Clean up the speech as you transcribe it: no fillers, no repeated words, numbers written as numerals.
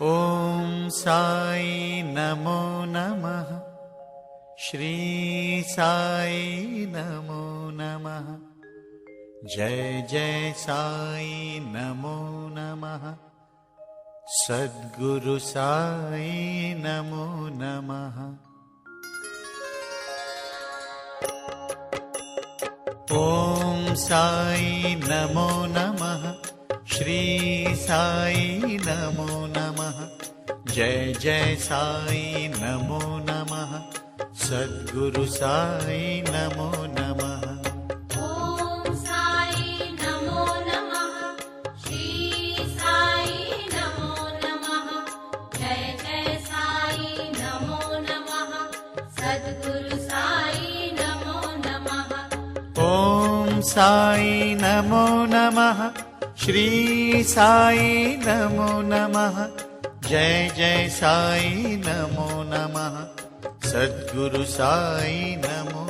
ॐ साई नमो नमः। श्री साई नमो नमः। जय जय साई नमो नमः। सद्गुरु साई नमो नमः। ॐ साई नमो नमः। श्री साई नमो नमः। जय जय साई नमो नमः। सद्गुरु साई नमो नमः। ॐ साई नमो नमः। श्री साई नमो नमः। जय जय साई नमो नमः। सद्गुरु साई नमो नमः। ॐ साई नमो नमः। श्री साई नमो नमः। जय जय साई नमो नमः। सद्गुरु साई नमो